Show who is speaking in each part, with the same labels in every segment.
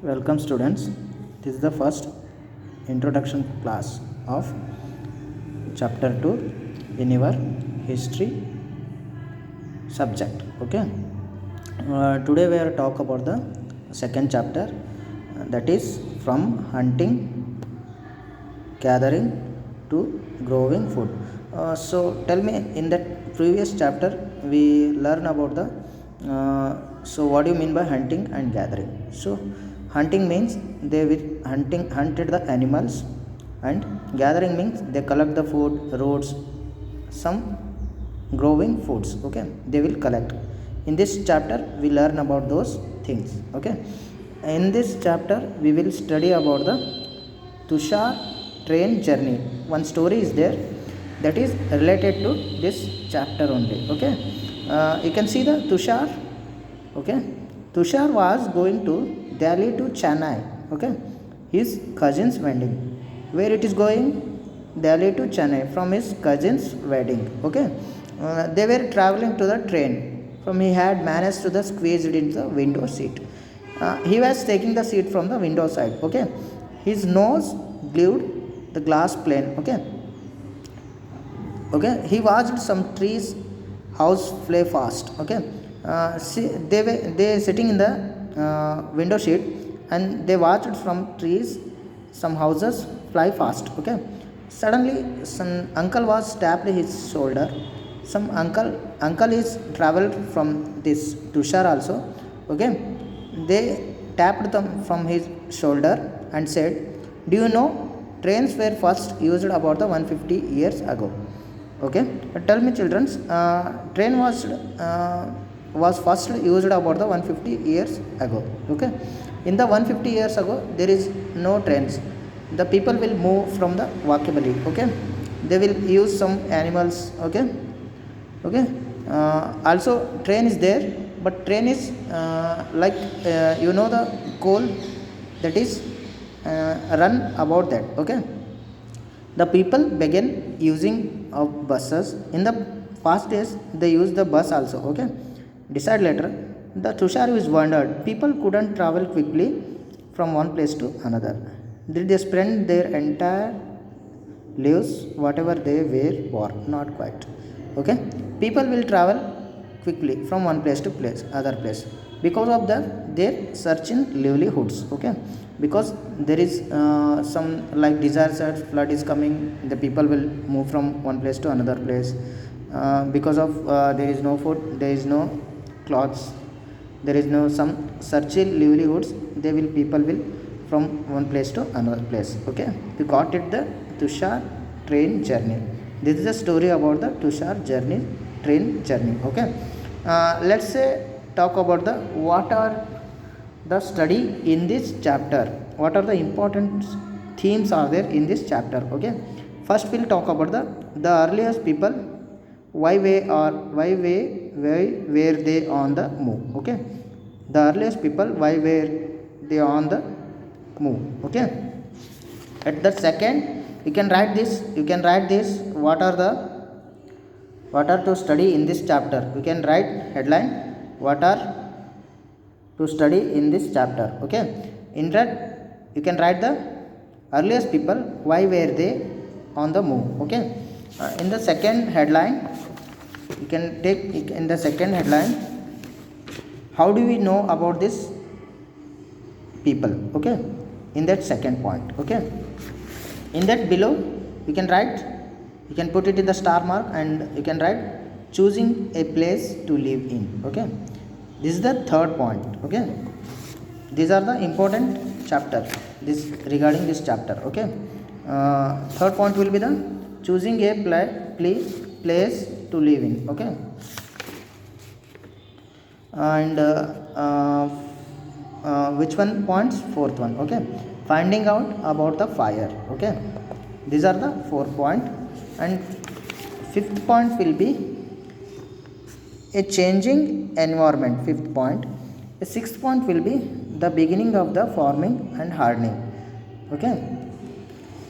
Speaker 1: Welcome students. This is the first introduction class of chapter 2 in your history subject. Okay. Today we are talk about the second chapter, that is from hunting, gathering to growing food. So tell me, in that previous chapter we learn about the so what do you mean by hunting and gathering? So hunting means they will hunted the animals, and gathering means they collect the food, roots, some growing foods. Okay, they will collect. In this chapter we learn about those things. Okay, in this chapter we will study about the Tushar train journey. One story is there that is related to this chapter only. Okay, you can see the Tushar. Okay, Tushar was going to Delhi to Chennai. Okay, his cousin's wedding. Where it is going? Delhi to Chennai from his cousin's wedding. Okay, they were traveling to the train. From he had managed to the squeezed into the window seat. He was taking the seat from the window side. Okay, his nose glued the glass pane. Okay, he watched some trees house fly fast. Okay, they sitting in the window seat, and they watched from trees some houses fly fast. Okay, suddenly some uncle was tapped his shoulder. Some uncle is traveled from this Tushar also. Okay, they tapped them from his shoulder and said, do you know trains were first used about the 150 years ago? Okay, tell me children, train was first used about the 150 years ago. Okay, in the 150 years ago there is no trains. The people will move from the walkability. Okay, they will use some animals. Okay, also train is there, but train is the coal that is run about that. Okay, the people began using of buses. In the past days they used the bus also. Okay, decide later the Tushar is wondered people couldn't travel quickly from one place to another. Did they spend their entire lives whatever they were born? Not quite. Okay, people will travel quickly from one place to place other place because of their searching livelihoods. Okay, because there is some like disaster, flood is coming, the people will move from one place to another place because of there is no food, there is no clothes, there is no some searching livelihoods, they will people will from one place to another place. Okay, we got it, the Tushar train journey. This is a story about the Tushar journey, train journey. Okay, let's say talk about the what are the study in this chapter, what are the important themes are there in this chapter. Okay, first we'll talk about the earliest people, why were they on the move. Okay, the earliest people, why were they on the move. Okay, at the second you can write this what are to study in this chapter. You can write headline what are to study in this chapter. Okay, in that you can write the earliest people, why were they on the move. Okay, in the second headline you can take, in the second headline, how do we know about this people. Okay, in that second point. Okay, in that below you can write, you can put it in the star mark, and you can write choosing a place to live in. Okay, this is the third point. Okay, these are the important chapter this regarding this chapter. Okay, third point will be the choosing a place to live in. Okay, and which one points? Fourth one. Okay, finding out about the fire. Okay, these are the 4 point, and fifth point will be a changing environment. Fifth point. The sixth point will be the beginning of the farming and hardening. Okay,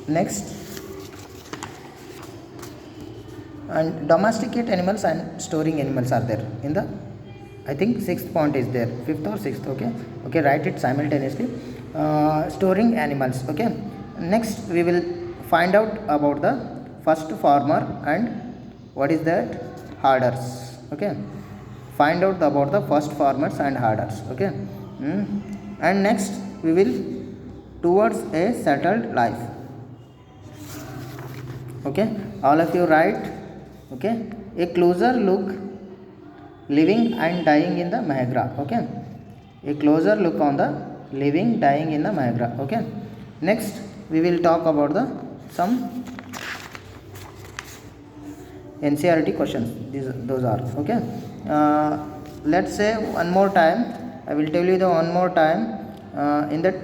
Speaker 1: next, and domesticate animals and storing animals are there in the, I think sixth point is there, fifth or sixth. Okay, write it simultaneously. storing animals. Okay, next we will find out about the first farmer and what is that herders. Okay, find out about the first farmers and herders. Okay. Hmm. And next we will towards a settled life. Okay, all of you write. Okay, a closer look living and dying in the Mahagra. Okay, a closer look on the living dying in the Mahagra. Okay, next we will talk about the some NCERT questions. Those are okay. Let's say one more time. I will tell you the one more time. In that,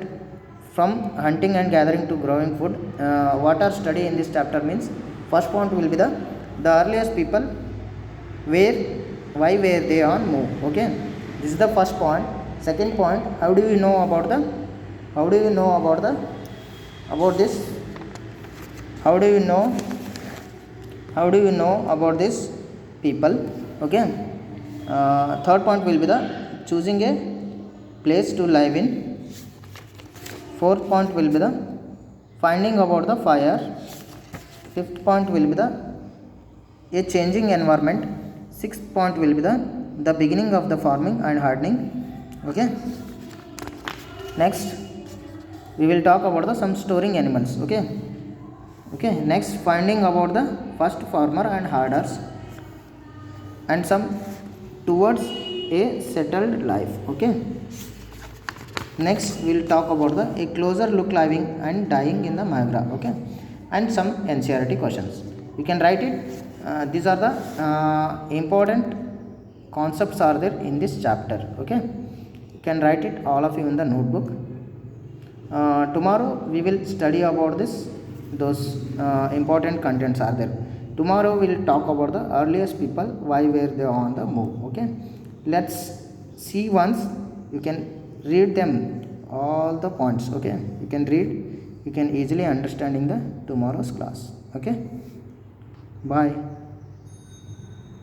Speaker 1: from hunting and gathering to growing food, what are study in this chapter means. First point will be the earliest people where why were they on move. Okay, this is the first point. Second point, how do you know about the about this, how do you know about this people. Okay. Third point will be the choosing a place to live in. Fourth point will be the finding about the fire. Fifth point will be the a changing environment. Sixth point will be the beginning of the farming and hardening. Okay, next we will talk about the some storing animals. Okay. Okay, next finding about the first farmer and herders and some towards a settled life. Okay, next we will talk about the a closer look living and dying in the Mahagra. Okay, and some NCERT questions. You can write it. These are the important concepts are there in this chapter. Okay, you can write it all of you in the notebook. Tomorrow we will study about this. Those important contents are there. Tomorrow we will talk about the earliest people, why were they on the move. Okay, let's see once. You can read them all the points. Okay, you can read, you can easily understand in the tomorrow's class. Okay, bye.